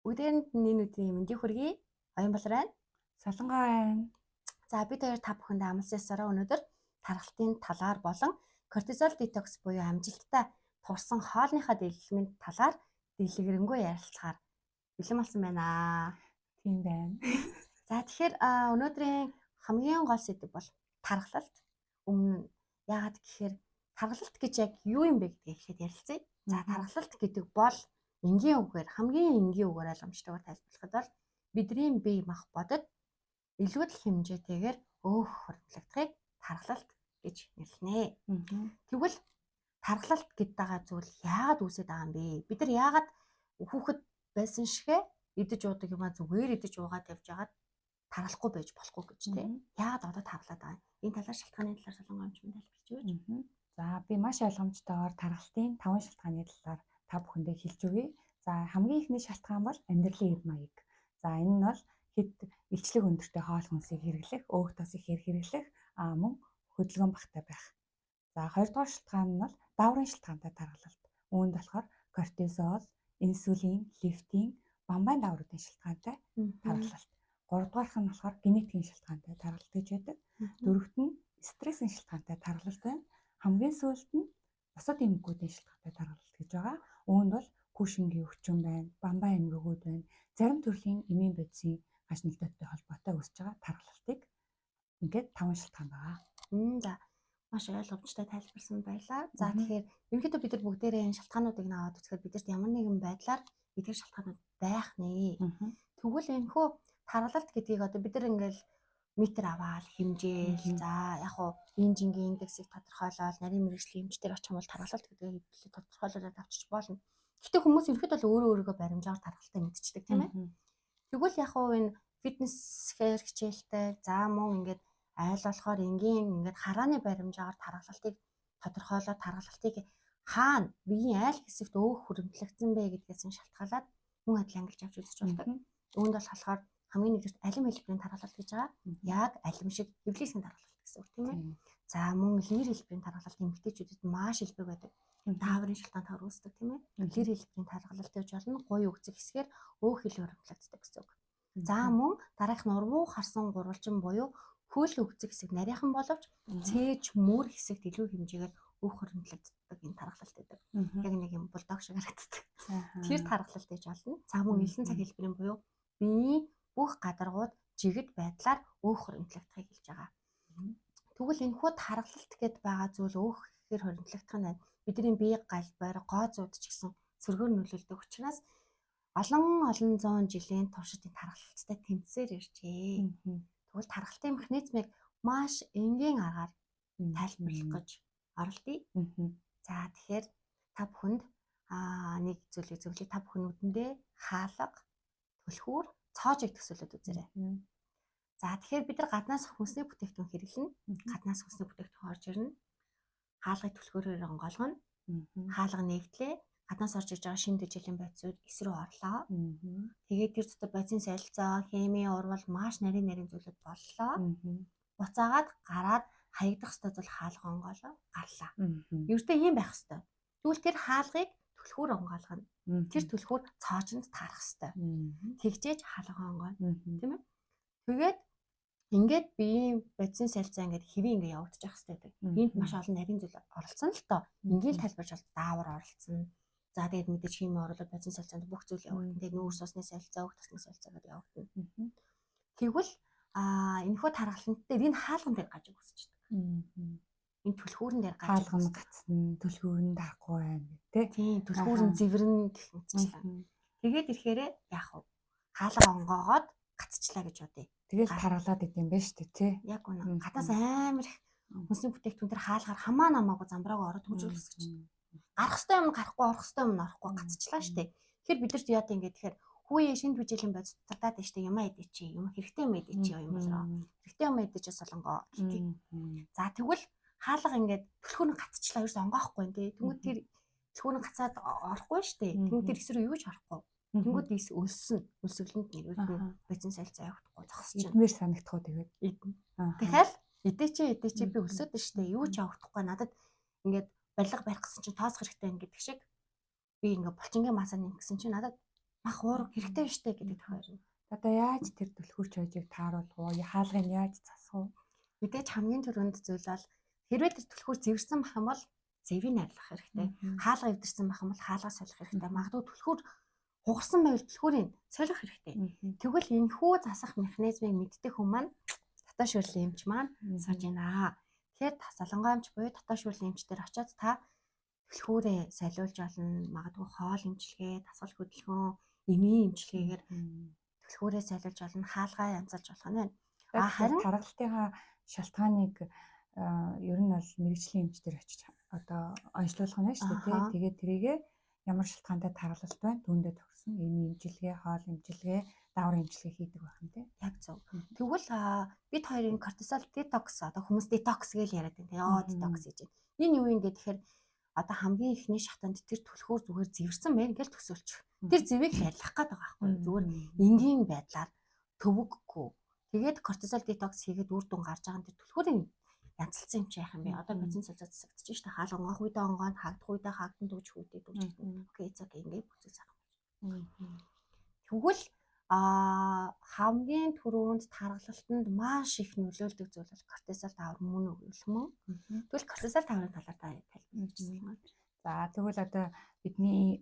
Бүгдээрэнд нийгмийн мэндийг хүргэе. Оюун болор байна. Солонгоо байна. За бид хоёр та бүхэнд амлсан ёсороо өнөөдөр тархалтын талаар болон кортизол детокс буюу амжилттай турсан хоолныхаа дэлгэрэнгүй талаар дэлгэрэнгүй ярилцахаар бэлэн болсон байна. Тийм байна. За тэгэхээр өнөөдрийн хамгийн гол сэдэв бол тархалт. Өмнө яагаад гэхээр тархалт гэж яг юу юм бэ гэдгийг ихэд ярилцъя. За тархалт гэдэг бол энгийн үгээр хамгийн энгийн үгээр ойлгомжтойгоор тайлбарлахад бол бидний бие мах бодод илүү л хэмжээтэйгээр өөх хоригдлогдохыг тархалт гэж нэрлэнэ. Тэгвэл тархалт гэдэг байгаа зүйл яагаад үүсэж байгаа юм бэ? Бид нар яагаад хүүхэд байсан шигэ идэж уудаг юм а зүгээр идэж уугаад явж байгаад тархахгүй байж болохгүй гэж тийм. Яагаад одоо тархлаад байгаа юм? Энэ талаар шалтгааны талаар солонгоо амч тайлбарч өгөөч. За би маш ойлгомжтойгоор тархалтын 5 шалтгааны талаар та бүхэндээ хэлж өгье. За хамгийн ихний шалтгаан бол амьдралын эд маяг. За энэ нь бол хэд илчлэг өндөртэй хоол хүнсийг хэрэглэх, өөх тосыг хэрэглэх, мөн хөдөлгөөн багтай байх. За хоёрдугаар шалтгаан нь бол дааврын шалтгаантай тархалт. Үүнд болохоор кортизол, инсулин, лептин, бамбайн даавруудын шалтгаантай тархалт. Гуравдугаарх нь болохоор генетикийн шалтгаантай тархалт гэж байдаг. Дөрөвт нь стрессийн шалтгаантай тархалт байна. Хамгийн сүүлд нь бусад эмгэгүүдийн шалтгаантай тархалт гэж байгаа. Үүнд бол кушингийн өвчин байна, бамбайн эмгэгүүд байна. Зарим төрлийн эмийн бодисын гаш нөлөөтэй холбоотой үүсэж байгаа тархалтыг ингээд 5 шалтгаан байгаа. За маш ойлгомжтой тайлбарсан байлаа. За тэгэхээр ерөнхийдөө бид нар бүгдээрээ энэ шалтгаануудыг наваад үзэхэд бидэрт ямар нэгэн байдлаар эдгээр шалтгаанууд байх нэ. Тэгвэл энэхүү тархалт гэдгийг одоо бид нар ингээл метр аваад хэмжээл за яг уу инжингийн индексийг тодорхойлоод нарийн мэргэжлийн эмчтэр очих юм бол тархалт гэдгийг тодорхойлоод авчиж болно. Гэхдээ хүмүүс ерөөхдөө л өөрөөгөө баримжаагаар тархалтаа мэдчихдэг тийм ээ. Тэгвэл яг уу энэ фитнесээр хичээлтэй за мөн ингээд айл болохоор энгийн ингээд харааны баримжаагаар тархалтыг тодорхойлоод тархалтыг хаана биеийн айл хэсэгт өөх хөрөмтлөгдсөн бэ гэдгээс нь шалтгаалаад мөн адил ангилж авч үзэж болдог. Үүнд бол болохоор хамгийн нэгдүгээр алим хэлбэрийн тархалт гэж байгаа. Яг алим шиг хэвлийсийн тархалт гэсэн үг тийм ээ. За мөн лир хэлбэрийн тархалт эмэгтэйчүүдэд маш илбэг байдаг. Дааврын шалтгаан үүсдэг тийм ээ. Лир хэлбэрийн тархалт гэж болно. Гуй өгцөг хэсгээр өөх хил хөрөмтлөгддөг гэсэн үг. За мөн дараах нь урвуу харсан гурвалжин буюу хөл өгцөг хэсэг нарийнхан боловч цээж мөр хэсэгт илүү хэмжээгээр өөх хөрөмтлөгддөг энэ тархалт байдаг. Яг нэг юм булдог шиг харагддаг. Тэр тархалт гэж болно. За мөн элсэн цаг хэлбэрийн буюу биеийн бүх гадаргууд жигд байдлаар өөх хөрөмтлөгдөхийг хэлж байгаа. Тэгвэл энэхүү тархалт гэд байгаа зүйл өөх гэхээр хөрөмтлөгдөх нь бидний бие галбаар гооцууд ч гэсэн сөргөөр нөлөөлдөг учраас олон зуун жилийн туршид энэ тархалттай тэмцээр иржээ. Тэгвэл тархалтын механизмыг маш энгийн аргаар тайлбарлах гэж оролдъё. За тэгэхээр та бүхэнд нэг зүйлийг зөвлөе. Та бүхэн нүдэндээ хаалга, түлхүүр, цоожийг төсөөлөд үзээрэй. За тэгэхээр бид нар гаднаас хүнсний бүтээгдэхүүн хэрэглэнэ. Гаднаас хүнсний бүтээгдэхүүн орж ирнэ. Хаалгыг түлхүүрээр онгойлгоно. Хаалга нэгтлээ. Гаднаас орж иж байгаа шинэ дэжилийн бодисууд эс рүү орлоо. Тэгээд тэр дотор бодисын солилцоо, хими, урвал маш нарийн зүйлүүд боллоо. Буцаагаад гараад хаягдах ёстой зүйл хаалга онгоолоо гарлаа. Ердөө ийм байх ёстой. Тэгвэл тэр хаалгыг түлхүүр онгойлгоно. Тэр түлхүүр цоочонд таарах ёстой. Тэгжээж хаалга онгойлно. Тийм ээ. Тэгээд ингээд биеийн бодисын солилцоо ингээд хэвээ ингээд явагдчих ёстой гэдэг. Энд маш олон нарийн зүйл оролцсон л тоо. Ингээл тайлбарч бол даавар оролцсон. За тэгээд мэдээж хими оруулаад бодисын солилцоонд бүх зүйл явагдана. Тэгээд нүүрс усны солилцоо, өөх тосны солилцоо гэдээ явагдана. Тэгвэл энэхүү тархалт дээр энэ хаалган дээр гаж өгсөждөг. Энэ түлхүүрэн дээр гаж хаалган гацна, түлхүүрэн дарахгүй байна тий. Тийм, түлхүүрэн зэвэрнэ гэх мэтчлээ. Тэгээд ирэхээр яах вэ? Хаалга онгоогоод гацчлаа гэж бодъё. Тэгэл тархалаад идэм байж тээ тий. Яг үнэ. Гадаас амар их хүнсний бүтээгдэхүүн төр хаалгаар хамаа намаагүй замбрааг ороод хөгжүүлэх гэж. Гарах ёстой юм гарахгүй, орох ёстой юм орохгүй гацчлаа штэ. Тэгэхээр бидэрт яа гэдэг ингээд тэгэхээр хүүе шинэ бүжилийн бодис татаад штэ юм идэ чи юм хэрэгтэй юм идэ чи юм болоо. Хэрэгтэй юм идэ чи солонгоо гэх. За тэгвэл хаалга ингээд түлхүүрэн гацчлаа ерөөс онгоохгүй тий. Тэнгүүд тэр түлхүүрэн гацаад орохгүй штэ. Тэнгүүд тэр эсрэг юу ч орохгүй. Тэнгүүд эс өлсөн. Өлсгөлөнд нэрвэлт бодисын солилцоо явахгүй зогсож байна. Идмээр санагдах уу тэгээд. Тэгэхээр идэ чи би өлсөд штэ. Юу ч явахгүй надад ингээд барилга барих гэсэн чинь тоосох хэрэгтэй юм гэдэг шиг би ингээ булчингийн масаа нэмгсэн чинь надад Мах уурах хэрэгтэй биш үү гэдэг тохиол. Одоо яаж тэр түлхүүрч хойжийг тааруулах уу? Хаалгыг яаж засах уу? Мэдээж хамгийн түрүүнд зүйл бол хэрвээ тэр түлхүүр зэвэрсэн байх юм бол зэвийг найрлах хэрэгтэй. Хаалга эвдэрсэн байх юм бол хаалгаа солих хэрэгтэй. Магадгүй түлхүүр хугарсан байвал түлхүүрийг солих хэрэгтэй. Тэгвэл энэ хүү засах механизмыг мэддэг хүн маань татаа шүрлийн эмч маань сууж байна. Тэгэхээр солонгоо эмч буюу татаа шүрлийн эмч дээр очиод та түлхүүрээ солиулж болно. Магадгүй хоол эмчилгээ, дасгал хөдөлгөөн, эмийн эмчилгээгээр түлхүүрээ солиулж болно. Хаалгаа янзалж болох нь байна. Харин тархалтынхаа шалтгааныг ер нь бол мэрэгжлийн эмчдэр очиж одоо онцлуулах нь шүү дээ. Тэгээд тэрийгэ ямар шалтгаантай тархалт байна, түүндээ тохирсон эмийн эмчилгээ, хоол эмчилгээ, даавар эмчилгээ хийдэг байх юм тий. Яг зөв. Тэгвэл бид хоёрын кортизол детокс одоо хүмүүс детокс гэж яриад байна. Детокс гэж. Энэ юу юм гэхээр одоо хамгийн ихний шатанд тэр түлхүүр зүгээр зэвэрсэн байна гэж төсөөлчих. Тэр зэвийг хайрлах гээд байгаа байхгүй юу? Зүгээр энгийн байдлаар төвөггүй. Тэгээд кортизол детокс хийгээд үр дүн гарч байгаа нь тэр түлхүүрийн янзлсан юм чи яах юм бэ? Одоо бизнес солиод засагдчих шүү дээ. Хаалга онгох үедээ онгоод, хаагдах үедээ хаагдан дүүжих үедээ дүүжих. Окей, it's okay ингээд бүцэл сах. Тэгвэл хамгийн түрүүнд тархалтанд маш их нөлөөлдөг зүйл бол кортизол даавар мөн үгүй мөн. Тэгвэл кортизол дааврын талаар та тайлбарлаж байна. За тэгвэл одоо бидний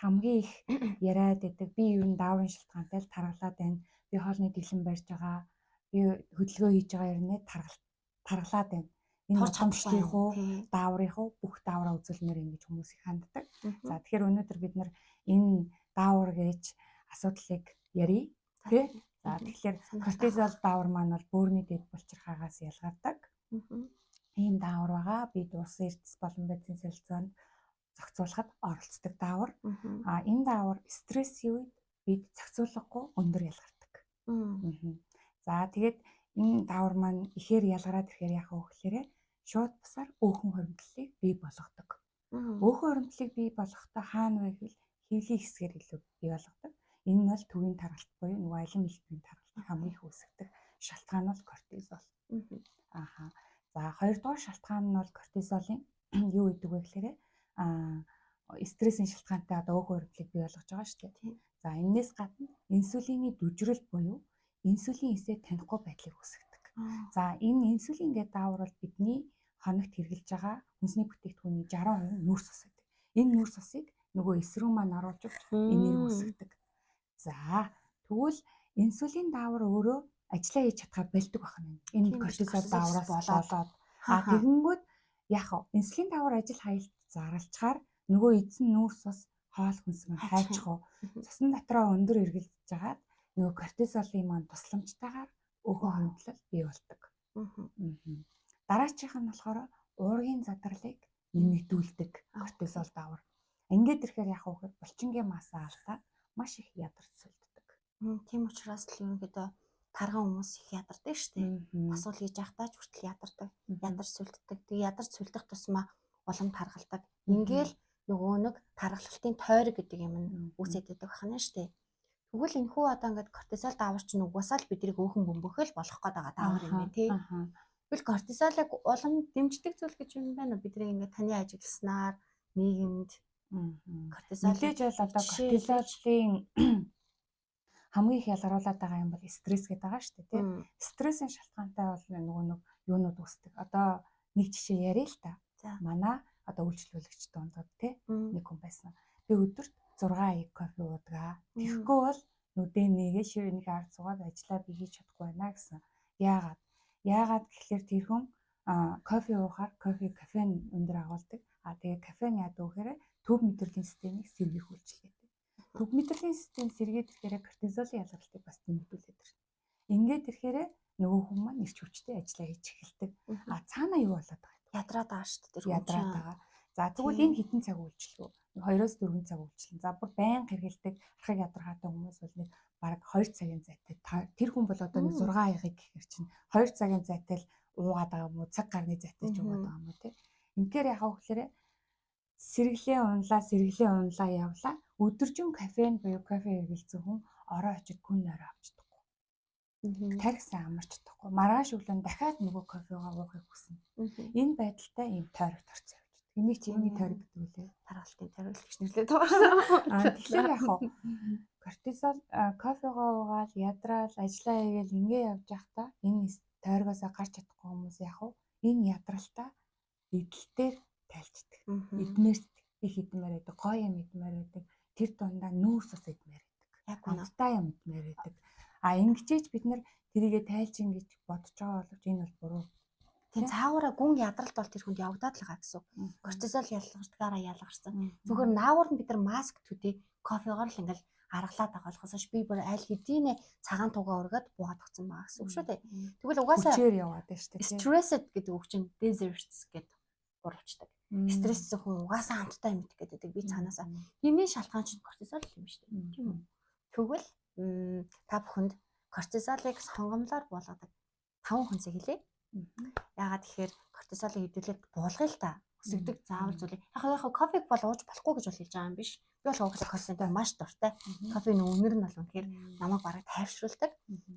хамгийн их яриад байдаг би ер нь дааврын шалтгаантай л тархалаад байна. Би хоолны дэлэн барьж байгаа. Би хөдөлгөөн хийж байгаа юм нэ тархалаад байна. Энэ утамшлих уу, дааврын уу, бүх даавраа үзүүлмээр ингэж хүмүүс их ханддаг. За тэгэхээр өнөөдөр бид нар энэ даавар гэж асуудлыг ярий. Тэ? За тэгэхээр кортизол даавар маань бол бөөрийн дэд булчирхаагаас ялгардаг. Ийм даавар байгаа. Бид усан эрдэс болон бензин солилцоонд зохицуулахад оролцдог даавар. Энэ даавар стрессийн үед бид зохицуулахгүй өндөр ялгардаг. За тэгээд энэ даавар маань ихээр ялгараад ирэхээр яах вэ гэхээр шууд бусаар өөхөн хоригдлыг бий болгодог. Өөхөн хоригдлыг бий болгохдоо хаана вэ гэвэл хөвлийн хэсгээр илүү бий болгодог. Энэ нь бол төвийн тархалт буюу нөгөө алим элбийн тархалтыг хамгийн их үүсгэдэг шалтгаан бол кортизол. За хоёрдугаар шалтгаан нь бол кортизолын юу гэдэг вэ гэхээр стрессийн шалтгаантай одоо өөхөн хоригдлыг бий болгож байгаа шүү дээ. За энэс гадна инсулины дүжрэл буюу инсулин эсээ танихгүй байдлыг үүсгэдэг. За энэ инсулин гэдэг даавар бол бидний хоногт хэрглэж байгаа хүнсний бүтээгдэхүүний 60% нүүрс ус гэдэг. Энэ нүүрс усыг нөгөө эс рүү маань оруулж энерги үүсгэдэг. За тэгвэл инсулин даавар өөрөө ажиллаа хийж чадхаа болдог байна. Энэ кортизол даавраас болоод тэгэнгүүт яах вэ? Инсулин даавар ажил хаялт зарлчаар нөгөө эзэн нүүрс ус хоол хүнс маань хайчих уу? Цусны дотроо өндөр эргэлдэж жагаад нөгөө кортизолын маань тусламжтайгаар өөхөн хоригдлол бий болдог. Дараачих нь болохоор уургийн задралыг нэмэгдүүлдэг кортизол даавар. Ингээд ирэхээр яах вэ гэхээр булчингийн масаа алдаад маш их ядарч сүлддэг. Тийм учраас л ерөнхийдөө тарган хүмүүс их ядардаг шүү дээ. Асуул хийж явахдаа ч хүртэл ядардаг, ядарч сүлддэг. Тэгээ ядарч сүлдэх тусмаа улам таргалдаг. Ингээл нөгөө нэг тархалтын тойрог гэдэг юм үүсээд байдаг байна шүү дээ. Тэгвэл энэ хүү одоо ингээд кортизол даавар чинь угаасаа л биднийг өөхөн бөмбөхөл болох гээд байгаа даавар юм байна тий. Тэгвэл кортизолыг улам дэмждэг зүйл гэж юм байна уу? Бидний ингээд таны ажигласнаар нийгэмд кортизол мэдээж бол одоо кортизолын хамгийн их ялгаруулад байгаа юм бол стресс гэдэг байгаа шүү дээ тий. Стрессийн шалтгаантай бол нөгөө нэг юунууд үүсдэг. Одоо нэг жишээ яриа л та. Манай одоо үйлчлүүлэгч дундад тий нэг хүн байсан. Би өдөрт 6 ийг кофе уудаг. Тэгэхгүй бол нүдээ нэгээ ширээний ард суугаад ажиллаа би хийж чадахгүй байна гэсэн. Яагаад гэхэлэр тэр хүн кофе уухаар кофеин өндөр агуулдаг. Тэгээ кофеин яадаг вэ гэхээр төв мэдрэлийн системийг сэргийх үйлчилгээтэй. Төв мэдрэлийн систем сэргээд ирэхээр кортизолын ялгалтыг бас нэмэгдүүлээд байна. Ингээд ирэхээр нөгөө хүн маань ирч хүчтэй ажиллаа хийж эхэлдэг. Цаана юу болоод байгаа юм? Ядраад байгаа шүү дээ. Ядраад байгаа. За тэгвэл энэ хэдэн цаг үйлчлэв? 2-4 цаг үйлчлэн. За бүр байнга хэргэлдэг архаг ядаргаатай хүмүүс бол нэг бараг 2 цагийн зайтай. Тэр хүн бол одоо нэг 6 аягийг гэхэр чинь 2 цагийн зайтай л уугаад байгаа юм уу? Цаг гарны зайтай ч уугаад байгаа юм уу те? Инхээр яхаа гэхээр сэргэлээ унлаа явлаа. Өдөржин кофеин буюу кофе хэргэлцэн хүн орой очиж күн нойроо авчдаггүй. Тархисан амарч чадахгүй. Маргааш өглөө дахиад нөгөө кофегаа уухыг хүснэ. Энэ байдалтай ийм тойрогт орцсон. Энийг чи юуны тойрог гэдэг үлээ? Тархалтын тойрог гэж нэрлэдэг байгаа. Тэгэхээр яг кортизол кофегоо уугаад ядраал ажиллаа хийгээл ингээ явж байхдаа энэ тойргоосоо гарч чадахгүй хүмүүс яг уу энэ ядралтаа эдлэлээр тайлцдаг. Эднээс их идмээр байдаг, гоё юм идмээр байдаг. Тэр дундаа нүүрс ус идмээр байдаг. Яг үнэ. Амттай юм идмээр байдаг. Ингэжээж бид нар тэрийгэ тайлчин гэж бодож байгаа боловч энэ бол буруу. Тийм цаагаараа гүн ядралт бол тэр хүнд явагдаад л байгаа гэсэн. Кортизол ялгарчдагаараа ялгарсан. Зүгээр наавар нь бид нар маск төдий кофегоор л ингээл аргалаад байгаа болохоос би бүр аль хэдийнэ цагаан тугаа өргөд буугаад өгсөн байгаа гэсэн үг шүү дээ. Тэгвэл угаасаа хүчээр яваад байна шүү дээ. Stressed гэдэг үг чинь desserts гэдэг буурчдаг. Стресстэй хүн угаасаа хамттай юм гэдэг би цаанаасаа. Энийн шалтгаан чинь кортизол юм шүү дээ. Тийм үү? Тэгвэл та бүхэнд кортизолыг сонгомлоор буулгадаг 5 хүнсийг хэлье. Яагаад тэгэхээр кортизолыг хэдүүлээд буулгая л та. Өсөгдөг заавал зүйлийг. Яг кофег бол ууж болохгүй гэж бол хэлж байгаа юм биш. Би бол уух кофетэй маш дуртай. Кофений үнэр нь бол үнэхээр намайг бараг тайвшруулдаг.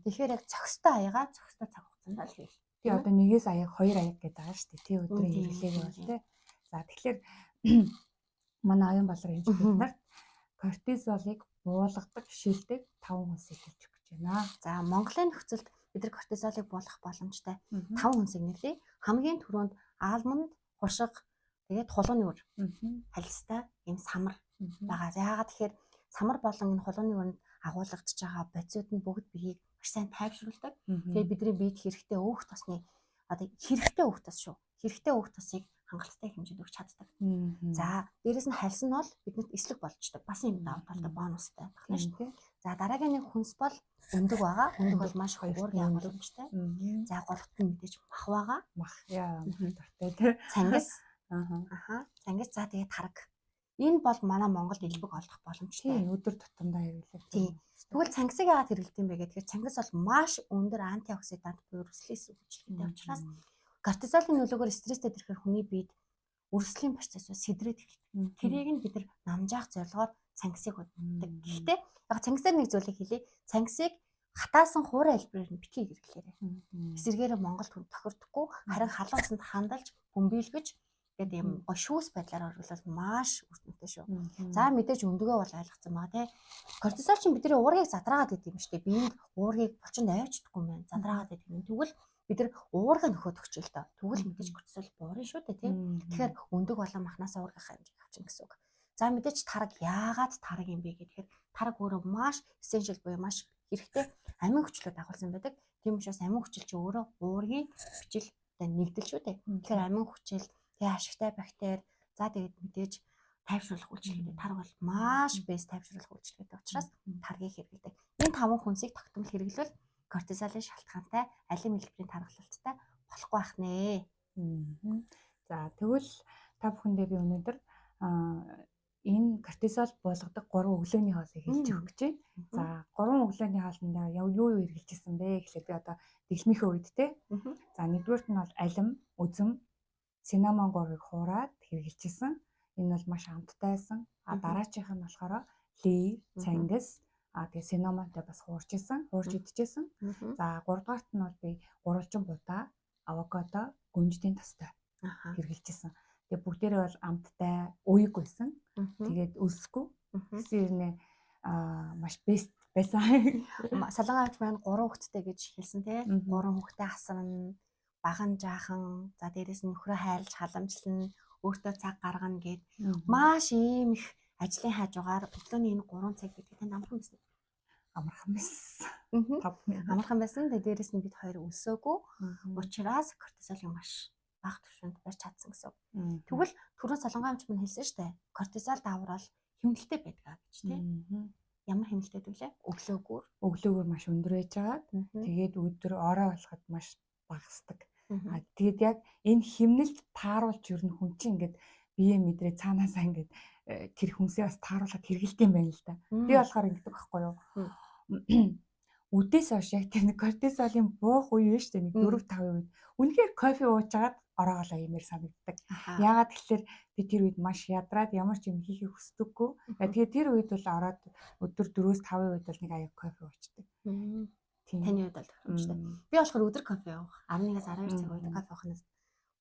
Тэгэхээр яг зохистой аягаа зохистой цаг хугацаанд л хийх. Би одоо 1-ээс аяг 2 аяг гэдэг байгаа шүү дээ. Тэ өдрийн хэрэглээг бол тэ. За тэгэхээр манай аян балар энэ бид нарт кортизолыг буулгадаг, шилдэг 5 хүнсийг хэлж өгч байна. За Монголын нөхцөлд бид нар кортизолыг буулгах боломжтой 5 хүнсийг нэрлэе. Хамгийн түрүүнд алмонд, хушиг, тэгээд хулууны үр. Халистай энэ самар байгаа. Яагаад тэгэхээр самар болон энэ хулууны үрэнд агуулгадж байгаа бодисууд нь бүгд биеийг маш сайн тайвшруулдаг. Тэгээд бидний биед хэрэгтэй өөх тосны одоо хэрэгтэй өөх тос шүү. Хэрэгтэй өөх тосыг хангалттай хэмжээнд өгч чаддаг. За дээрэс нь хальс нь бол биднэрт эслэг болждаг. Бас юм давталтай бонустай байна шүү. За дараагийн нэг хүнс бол өндөг байгаа. Өндөг бол маш уургийн агуулмжтай. За гуравт нь мэдээж мах байгаа. Мах яа дуртай тий. Цангис. Цангис за тэгээд тараг. Энэ бол манай Монголд илбэг олдох боломжтой. Өдөр тутамдаа хэрэглэх. Тийм. Тэгвэл цангисыг яагаад хэрэглэдэг юм бэ гэхээр цангис бол маш өндөр антиоксидант буюу өрсөлдөөс хүчтэй учраас кортизолын нөлөөгөөр стресстэй ирэхээр хүний биед өрсөлийн процессыг сэдрээд эхэлдэг. Тэрийг нь бид нар намжаах зорилгоор цангисыг удирддаг. Гэхдээ яг цангисаар нэг зүйлийг хэлье. Цангисыг хатаасан хуурай хэлбэрээр нь битгий хэрэглээрэй. Эсвэргээр Монголд хүн тохирдохгүй харин халуун усанд хандалж бөмбөөлгөж гэдэг юм шүүс байдлаар оруулах маш өртөнтэй шүү. За мэдээж өндөгөө бол ойлгоцсон маа тий. Кортизол чинь бидний уургийг задраагаад идэв юм шүү дээ. Биеинд уургийг булчин авчдаггүй юм байна. Задраагаад идэв юм. Тэгвэл бид нар уурга нөхөд өгч л доо. Тэгвэл мэдээж кортизол буурна шүү дээ тий. Тэгэхээр өндөг болон махнаас уургах хэмжээг авчин гэсэн үг. За мэдээж тараг яагаад тараг юм бэ гэхээр тараг өөрөө маш essential буюу маш хэрэгтэй амин хүчлүүд агуулсан байдаг. Тийм учраас амин хүчил чи өөрөө уургийн бичил нэгдэл шүү дээ. Тэгэхээр амин хүчил тэгээ ашигтай бактери за тэгээд мэдээж тайвшруулах үйлчилгээтэй тараг бол маш бэс тайвшруулах үйлчилгээтэй учраас таргийг хэрэглэдэг. Энэ 5 хүнсийг тогтмол хэрэглэвэл кортизолын шалтгаантай алим хэлбэрийн тархалттай болохгүй байх нэ. За тэгвэл та бүхэндээ би өнөөдөр энэ кортизол буулгадаг 3 өглөөний хоолыг хэлж өгөх гэж байна. За 3 өглөөний хоолндоо юу хэрэгжилжсэн бэ гэхлээр би одоо дэлмийнхээ үед те. За нэгдүгээрт нь бол алим, үзэм, цинамон гурыг хуураад хэрэгжилжсэн. Энэ бол маш амттайсан. Дараачих нь болохоор лей, цангис, тэгээ цинамонтой бас хуурж идчихсэн. За 3 дугаарт нь бол би гурвалжин будаа, авокадо, гүнждийн тостой хэрэгжилжсэн. Тэгээ бүгдээрээ бол амттай, уйг байсан. Тэгээд өсгөө. Гэсэн маш бест байсан. Солонгоч маань 3 хүүхэдтэй гэж хэлсэн тий. 3 хүүхэдтэй асарна, баган жаахан, за дээрэс нь нөхрөө хайлж халамжлана, өөртөө цаг гаргана гэд маш ийм их ажлын хажуугаар өглөөний энэ 3 цаг гэдэг танд амархан байсан. Амархан байсан. Амархан байсан. Тэгээд дээрэс нь бид хоёр өсөөгөө. Учираас кортизолын маш бага түвшинд барьж чадсан гэсэн. Тэгвэл түрүү солонгоомч мань хэлсэн шүү дээ. Кортизол даврал хэмнэлттэй байдаг гэж тийм. Ямар хэмнэлттэй вэ? Өглөөгөр маш өндөр байж байгаа. Тэгээд өдөр орой болоход маш багасдаг. Тэгээд яг энэ хэмнэлт тааруулж юу н хүн чинь ингээд бие мэдрээ цаанаасаа ингээд тэр хүнсээ бас тааруулаад хэрэгэлт юм байна л да. Би болохоор ингэдэг байхгүй юу? Үдээс хойш яг тэр кортизолын буух үе шүү дээ. 4-5 үед. Үнэхээр кофе уучаад ороолоо юмэр санагддаг. Яагаад тэгэхээр би тэр үед маш ядраад ямар ч юм хийхийг хүсдэггүй. Тэгээд тэр үед бол ороод өдөр 4-5 үед бол нэг аяг кофе уучдаг. Таны үед бол тохиромжтой. Би болохоор өдөр кофе уух. 11-аас 12 цаг үед кофе уухнаас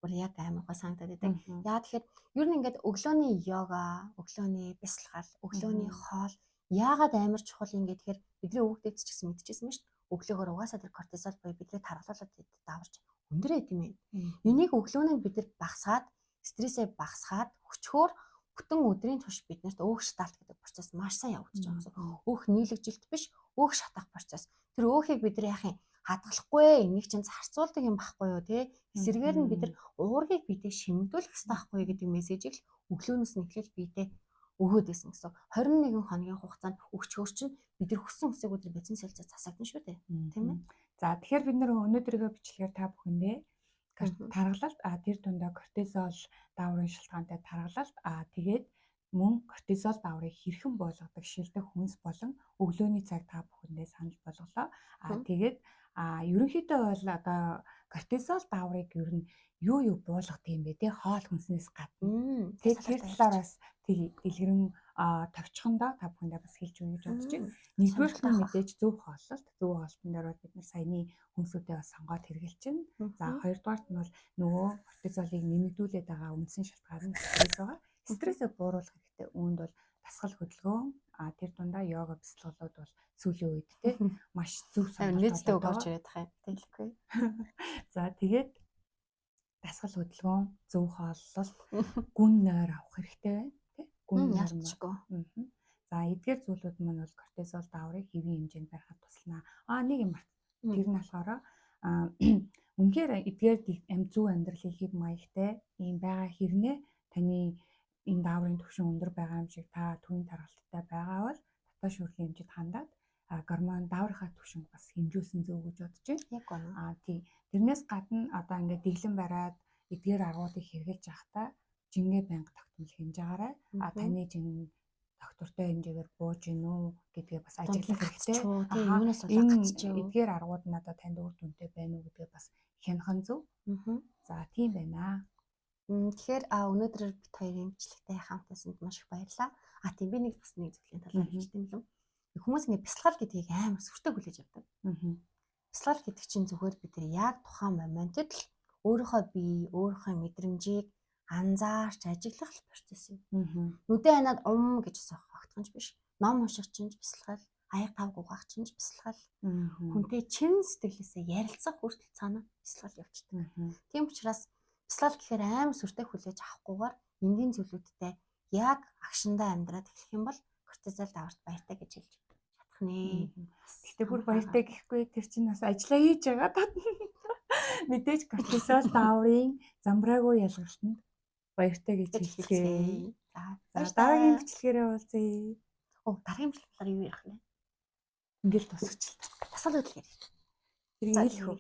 бүр яг амар гоо санагдаад байдаг. Яа тэгэхээр ер нь ингээд өглөөний йога, өглөөний бясалгал, өглөөний хоол Яагаад амар чухал юм гэхээр бидний хүүхдүүд ч гэсэн мэдчихсэн ба шүү дээ. Өглөөгөр угаасаа тэр кортизол буюу бидний тархалуулаад даварч өндөр байд юм байна. Энийг өглөөний бид нар багасгаад стрессээ багасгаад өчгөр бүтэн өдрийн турш биднэрт өөх шаталт гэдэг процесс маш сайн явагдаж байгаа гэсэн. Өөх нийлэгжилт биш, өөх шатах процесс. Тэр өөхийг бид нар яах юм хадгалахгүй энийг чинь зарцуулдаг юм байхгүй юу те. Эсвэргээр нь бид нар уургийг бидээ шимэгдүүлэх хэрэгтэй байхгүй гэдэг мессежийг л өглөөнөөс нь эхлээл бидээ өгөөд байсан гэсэн. 21 хоногийн хугацаанд өгчхөөр чинь бид нар хүссэн хүсээгүүдээр бицэн сэлцээ засагдана шүү дээ. Тийм ээ. За тэгэхээр бид нэр өнөөдрийнхөө бичлэгээр та бүхэндээ тархалалт тэр дундаа кортизол дааврын шалтгаантай тархалалт тэгээд мөн кортизол дааврыг хэрхэн болгодог шилдэг хүнс болон өглөөний цаг та бүхэндээ санал болголоо. Тэгээд ерөнхийдөө бол одоо кортизол дааврыг ер нь юу буулгадаг юм бэ те хоол хүнснээс гадна. Тэгээд тэр талаар бас дэлгэрэн товчхондоо та бүхэндээ бас хэлж өгье гэж бодож байна. Нэгдүгээр нь мэдээж зөв хоолтон дээр бол бид нар саяны хүнсүүдээ бас сонгоод хэрэгжилж байна. За хоёрдугаарт нь бол нөгөө кортизолыг нэмэгдүүлээд байгаа үндсэн шалтгаан нь стресс байгаа. Стрессээ бууруулах хэрэгтэй. Үүнд бол дасгал хөдөлгөөн тэр дундаа йога бясалгалууд бол сүүлийн үед те маш зөв сонирхолтой болж ирээд байгаа юм хэлэхгүй. За тэгээд дасгал хөдөлгөөн, зөв хооллолт, гүн нойр авах хэрэгтэй байна тий. Гүн нойр. За эдгээр зүйлүүд маань бол кортизол дааврыг хэвийн хэмжээнд барихад туслана. Нэг юм март. Тэр нь болохоор үнэхээр эдгээр зөв амьдралын хэв маягтай ийм байгаа хэрнээ таны энэ дааврын түвшин өндөр байгаа юм шиг та түүний тархалттай байгаа бол дотоод шүүрхийн хэмжээд хандаад гормон дааврынхаа түвшин бас хэмжүүлсэн зөв гэж бодож байна. Яг байна. Тий. Тэрнээс гадна одоо ингээд дэглэн бариад эдгээр аргуудыг хэрэгжилж явахдаа жингээ банк тогтмол хэмж агаарай. Таны жин доктортой хэмжээгээр бууж гин үү гэдгээ бас ажиглах хэрэгтэй. Юунаас олгоцчих. Эдгээр аргууд нь одоо танд үр дүнтэй байна уу гэдгээ бас хянахан зөв. За тийм байна. Тэгэхээр өнөөдөр бит хоёрын бичлэгтэй хамтаасанд маш их баярлалаа. Тийм би нэг зүйлийн талаар хэлж тийм юм. Хүмүүс ингэ бясалгал гэдгийг амар сүртэй хүлээж авдаг. Бясалгал гэдэг чинь зүгээр бид нар яг тухайн моментод л өөрийнхөө бие, өөрийнхөө мэдрэмжийг анзаарч ажиглах процесс юм. Нүдэн ханаад гэж огтхонч биш. Ном унших чинь бясалгал, аяг тав гугаах чинь бясалгал. Хүнтэй чин сэтгэлээсээ ярилцах хүртэл цаана бясалгал явчихдаг. Тийм учраас бясалгал гэхээр амар сүртэй хүлээж авахгүйгээр энгийн зүйлүүдтэй яг агшиндаа амьдраад эхлэх юм бол кортизол дааварт баяртай гэж хэлж чадах нэ. Гэтэ бүр баяртай гэхгүй тэр чинь бас ажиллаа хийж байгаа тат. Мэдээж кортизол дааврын замбраагүй ялгалтанд баяртай гэж хэлчихье. За дараагийн бичлэгээрээ уулзъя. Дараагийн бичлэгээр юу ярих вэ? Ингээл тусагчлаа. Тасгал хөдөлгөөр. Тэр хэлэх үү?